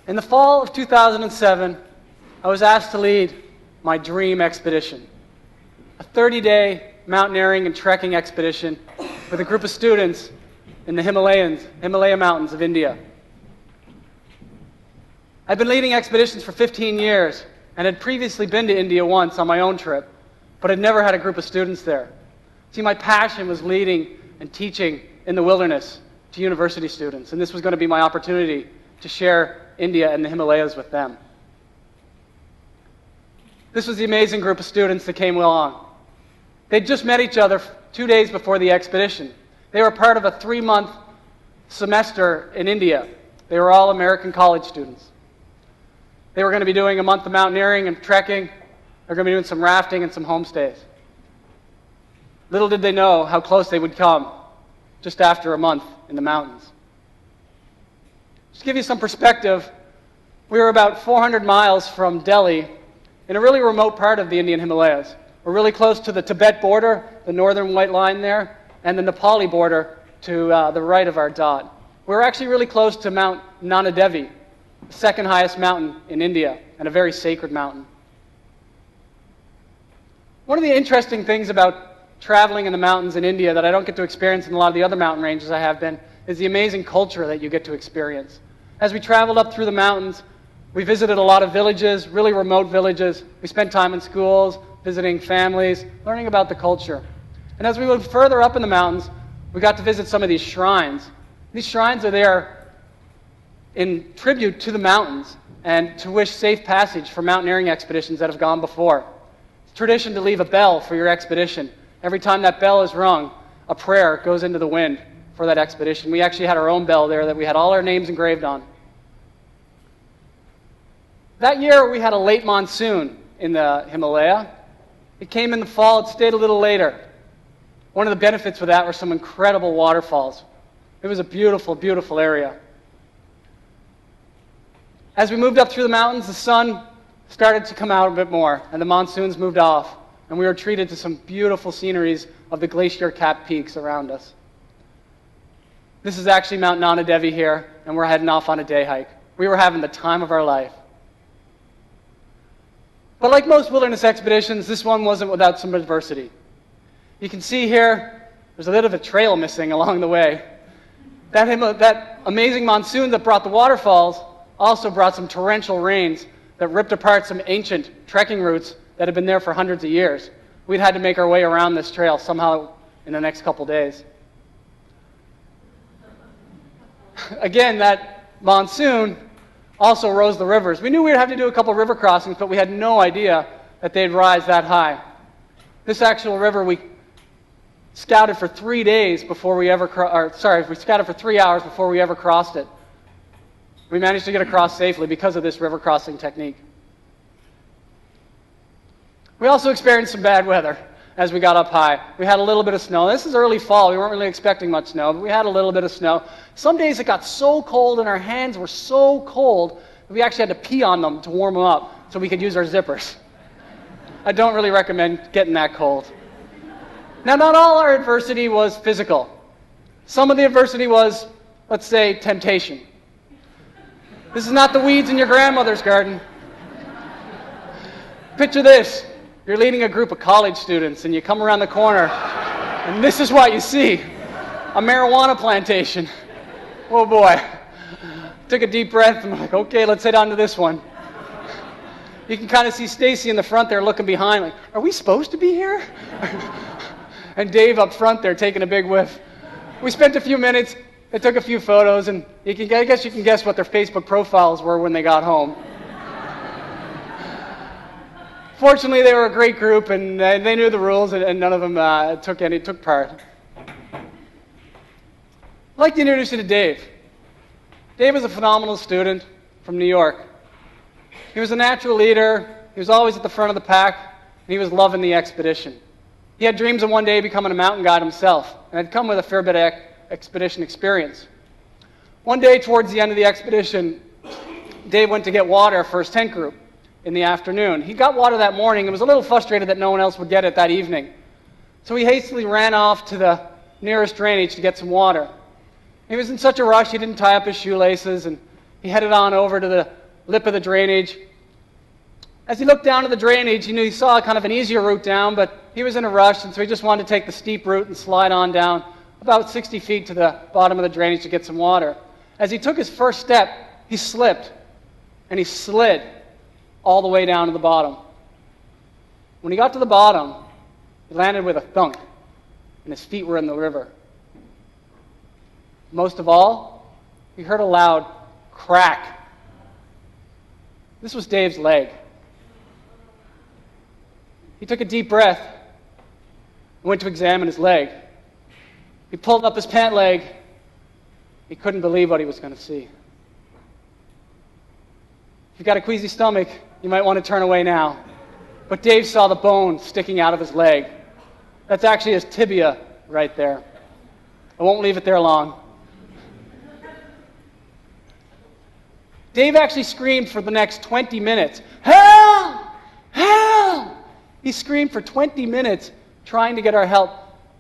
In the fall of 2007, I was asked to lead my dream expedition, a 30-day mountaineering and trekking expedition with a group of students in the Himalaya mountains of India. I'd been leading expeditions for 15 years and had previously been to India once on my own trip, but had never had a group of students there. See, my passion was leading and teaching in the wilderness to university students, and this was going to be my opportunity to share India and the Himalayas with them. This was the amazing group of students that came along. They'd just met each other 2 days before the expedition. They were part of a 3-month semester in India. They were all American college students. They were going to be doing a month of mountaineering and trekking. They were going to be doing some rafting and some homestays. Little did they know how close they would come just after a month in the mountains. Just to give you some perspective, we were about 400 miles from Delhi in a really remote part of the Indian Himalayas. We're really close to the Tibet border, the northern white line there, and the Nepali border to the right of our dot. We're actually really close to Mount Nana Devi, the second highest mountain in India, and a very sacred mountain. One of the interesting things about traveling in the mountains in India that I don't get to experience in a lot of the other mountain ranges I have been is the amazing culture that you get to experience. As we traveled up through the mountains, we visited a lot of villages, really remote villages. We spent time in schools, visiting families, learning about the culture. And as we moved further up in the mountains, we got to visit some of these shrines. These shrines are there in tribute to the mountains and to wish safe passage for mountaineering expeditions that have gone before. It's tradition to leave a bell for your expedition. Every time that bell is rung, a prayer goes into the wind for that expedition. We actually had our own bell there that we had all our names engraved on. That year we had a late monsoon in the Himalaya. It came in the fall, it stayed a little later. One of the benefits of that were some incredible waterfalls. It was a beautiful, beautiful area. As we moved up through the mountains, the sun started to come out a bit more, and the monsoons moved off, and we were treated to some beautiful sceneries of the glacier-capped peaks around us. This is actually Mount Nana Devi here, and we're heading off on a day hike. We were having the time of our life. But like most wilderness expeditions, this one wasn't without some adversity. You can see here, there's a bit of a trail missing along the way. That amazing monsoon that brought the waterfalls also brought some torrential rains that ripped apart some ancient trekking routes that had been there for hundreds of years. We'd had to make our way around this trail somehow in the next couple days. Again, that monsoon also rose the rivers. We knew we'd have to do a couple river crossings, but we had no idea that they'd rise that high. This actual river we scouted for 3 days before we ever we scouted for 3 hours before we ever crossed it. We managed to get across safely because of this river crossing technique. We also experienced some bad weather as we got up high. We had a little bit of snow. This is early fall. We weren't really expecting much snow, but we had a little bit of snow. Some days it got so cold and our hands were so cold that we actually had to pee on them to warm them up so we could use our zippers. I don't really recommend getting that cold. Now, not all our adversity was physical. Some of the adversity was, let's say, temptation. This is not the weeds in your grandmother's garden. Picture this. You're leading a group of college students and you come around the corner and this is what you see. A marijuana plantation. Oh boy. Took a deep breath and I'm like, okay, let's head on to this one. You can kind of see Stacy in the front there looking behind like, are we supposed to be here? And Dave up front there taking a big whiff. We spent a few minutes, they took a few photos, and I guess you can guess what their Facebook profiles were when they got home. Fortunately, they were a great group, and they knew the rules, and none of them took part. I'd like to introduce you to Dave. Dave was a phenomenal student from New York. He was a natural leader, he was always at the front of the pack, and he was loving the expedition. He had dreams of one day becoming a mountain guide himself, and had come with a fair bit of expedition experience. One day, towards the end of the expedition, Dave went to get water for his tent group in the afternoon. He got water that morning and was a little frustrated that no one else would get it that evening. So he hastily ran off to the nearest drainage to get some water. He was in such a rush, he didn't tie up his shoelaces, and He headed on over to the lip of the drainage. As he looked down to the drainage, he knew he saw kind of an easier route down, but he was in a rush, and so he just wanted to take the steep route and slide on down about 60 feet to the bottom of the drainage to get some water. As he took his first step, he slipped, and he slid all the way down to the bottom. When he got to the bottom, he landed with a thunk, and his feet were in the river. Most of all, he heard a loud crack. This was Dave's leg. He took a deep breath and went to examine his leg. He pulled up his pant leg. He couldn't believe what he was going to see. If you've got a queasy stomach, you might want to turn away now. But Dave saw the bone sticking out of his leg. That's actually his tibia right there. I won't leave it there long. Dave actually screamed for the next 20 minutes. Help! Help! He screamed for 20 minutes trying to get our help.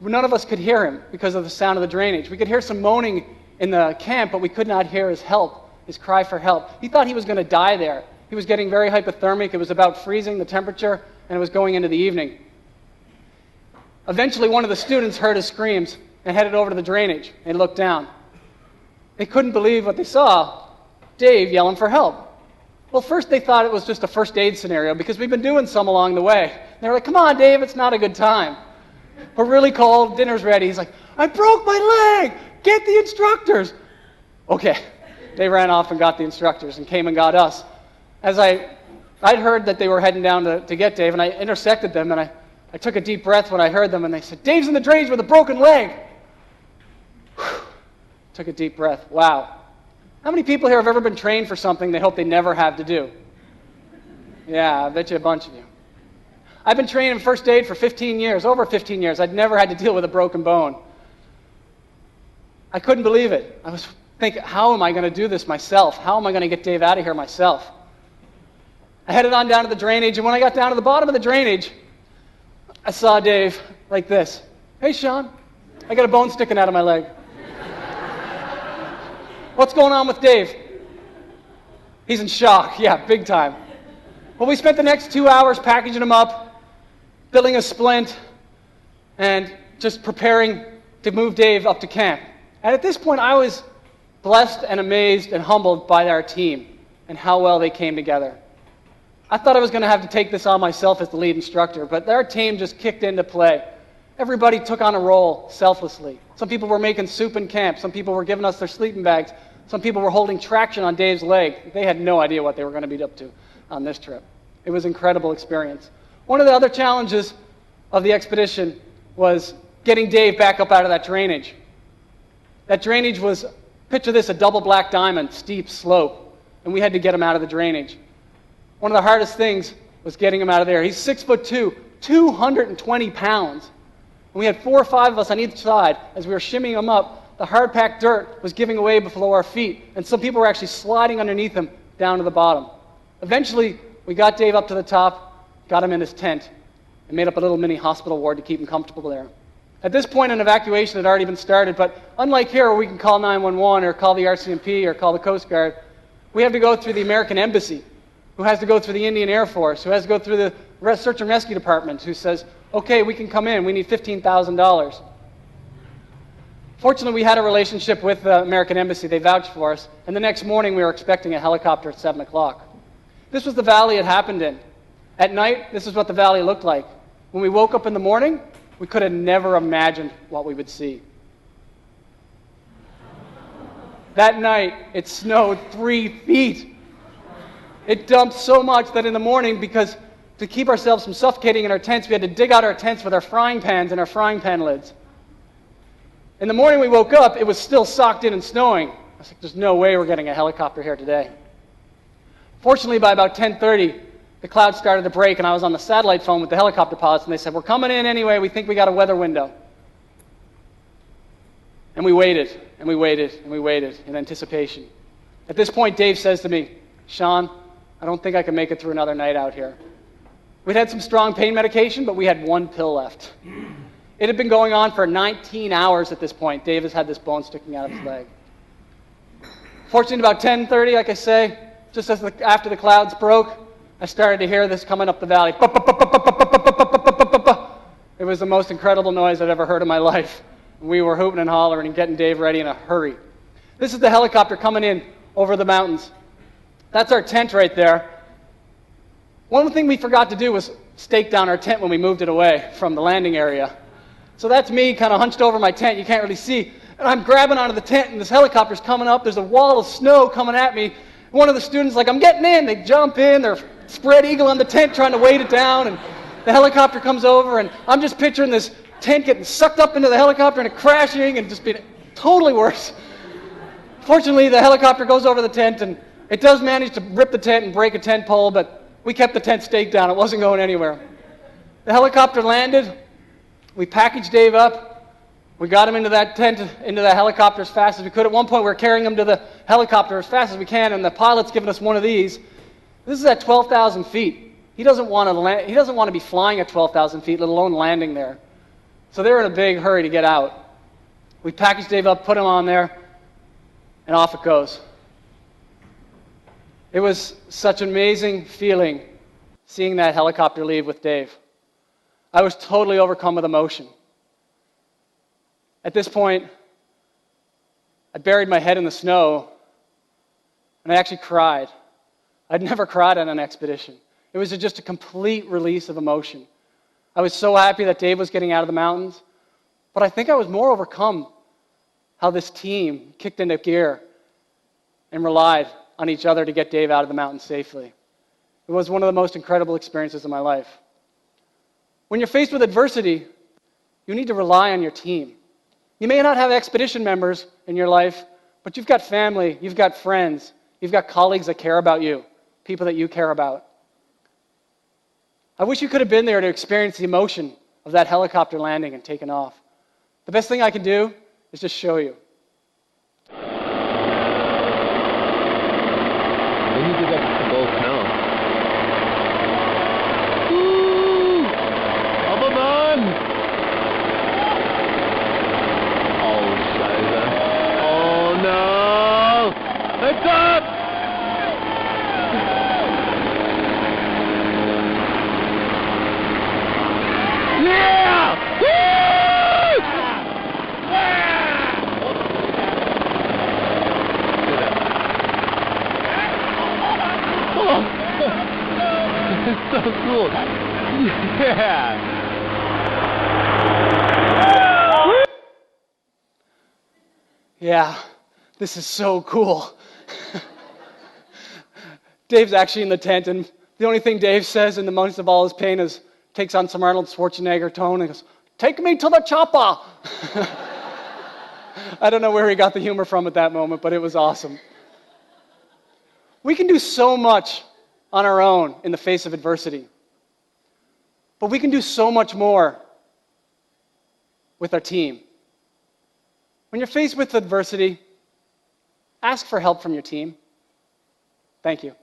None of us could hear him because of the sound of the drainage. We could hear some moaning in the camp, but we could not hear his help, his cry for help. He thought he was going to die there. He was getting very hypothermic. It was about freezing, the temperature, and it was going into the evening. Eventually, one of the students heard his screams and headed over to the drainage and looked down. They couldn't believe what they saw. Dave yelling for help. Well, first they thought it was just a first aid scenario because we've been doing some along the way. They were like, come on, Dave, it's not a good time. We're really cold, dinner's ready. He's like, I broke my leg, get the instructors. Okay, they ran off and got the instructors and came and got us. As I'd heard that they were heading down to get Dave, and I intersected them, and I took a deep breath when I heard them, and they said, Dave's in the drainage with a broken leg. Whew. Took a deep breath. Wow. How many people here have ever been trained for something they hope they never have to do? Yeah, I bet you a bunch of you. I've been trained in first aid for 15 years, over 15 years. I'd never had to deal with a broken bone. I couldn't believe it. I was thinking, how am I going to do this myself? How am I going to get Dave out of here myself? I headed on down to the drainage, and when I got down to the bottom of the drainage, I saw Dave like this. Hey, Shawn, I got a bone sticking out of my leg. What's going on with Dave? He's in shock. Yeah, big time. Well, we spent the next 2 hours packaging him up, building a splint, and just preparing to move Dave up to camp. And at this point, I was blessed and amazed and humbled by our team and how well they came together. I thought I was going to have to take this on myself as the lead instructor, but our team just kicked into play. Everybody took on a role selflessly. Some people were making soup in camp. Some people were giving us their sleeping bags. Some people were holding traction on Dave's leg. They had no idea what they were going to be up to on this trip. It was an incredible experience. One of the other challenges of the expedition was getting Dave back up out of that drainage. That drainage was, picture this, a double black diamond, steep slope, and we had to get him out of the drainage. One of the hardest things was getting him out of there. He's 6'2", 220 pounds. And we had 4 or 5 of us on each side. As we were shimmying him up, the hard-packed dirt was giving away below our feet, and some people were actually sliding underneath him down to the bottom. Eventually, we got Dave up to the top, got him in his tent, and made up a little mini hospital ward to keep him comfortable there. At this point, an evacuation had already been started, but unlike here where we can call 911 or call the RCMP or call the Coast Guard, we have to go through the American Embassy, who has to go through the Indian Air Force, who has to go through the Search and Rescue Department, who says, okay, we can come in, we need $15,000. Fortunately, we had a relationship with the American Embassy. They vouched for us, and the next morning we were expecting a helicopter at 7 o'clock. This was the valley it happened in. At night, this is what the valley looked like. When we woke up in the morning, we could have never imagined what we would see. That night, it snowed 3 feet. It dumped so much that in the morning, because to keep ourselves from suffocating in our tents, we had to dig out our tents with our frying pans and our frying pan lids. In the morning we woke up, it was still socked in and snowing. I was like, there's no way we're getting a helicopter here today. Fortunately, by about 10:30, the clouds started to break, and I was on the satellite phone with the helicopter pilots, and they said, we're coming in anyway, we think we got a weather window. And we waited, and we waited, and we waited in anticipation. At this point, Dave says to me, Shawn, I don't think I can make it through another night out here. We'd had some strong pain medication, but we had 1 pill left. It had been going on for 19 hours at this point. Dave has had this bone sticking out of his leg. Fortunately, about 10:30, like I say, just after the clouds broke, I started to hear this coming up the valley. It was the most incredible noise I've ever heard in my life. We were hooting and hollering and getting Dave ready in a hurry. This is the helicopter coming in over the mountains. That's our tent right there. One thing we forgot to do was stake down our tent when we moved it away from the landing area. So that's me kind of hunched over my tent. You can't really see. And I'm grabbing onto the tent, and this helicopter's coming up. There's a wall of snow coming at me. One of the students is like, I'm getting in. They jump in. They're spread eagle on the tent trying to weight it down. And the helicopter comes over, and I'm just picturing this tent getting sucked up into the helicopter and it crashing and just being totally worse. Fortunately, the helicopter goes over the tent, and it does manage to rip the tent and break a tent pole, but we kept the tent staked down. It wasn't going anywhere. The helicopter landed. We packaged Dave up. We got him into that tent, into that helicopter as fast as we could. At one point, we were carrying him to the helicopter as fast as we can, and the pilot's given us one of these. This is at 12,000 feet. He doesn't want to be flying at 12,000 feet, let alone landing there. So they were in a big hurry to get out. We packaged Dave up, put him on there, and off it goes. It was such an amazing feeling seeing that helicopter leave with Dave. I was totally overcome with emotion. At this point, I buried my head in the snow, and I actually cried. I'd never cried on an expedition. It was just a complete release of emotion. I was so happy that Dave was getting out of the mountains, but I think I was more overcome how this team kicked into gear and relied on each other to get Dave out of the mountains safely. It was one of the most incredible experiences of my life. When you're faced with adversity, you need to rely on your team. You may not have expedition members in your life, but you've got family, you've got friends, you've got colleagues that care about you, people that you care about. I wish you could have been there to experience the emotion of that helicopter landing and taking off. The best thing I can do is just show you. When you did that both now. Aber Mann! Oh no! It's up! Yeah! Woo! Oh! It's so cool! Yeah! Yeah, this is so cool. Dave's actually in the tent, and the only thing Dave says in the midst of all his pain is, takes on some Arnold Schwarzenegger tone and goes, "Take me to the chopper!" I don't know where he got the humor from at that moment, but it was awesome. We can do so much on our own in the face of adversity, but we can do so much more with our team. When you're faced with adversity, ask for help from your team. Thank you.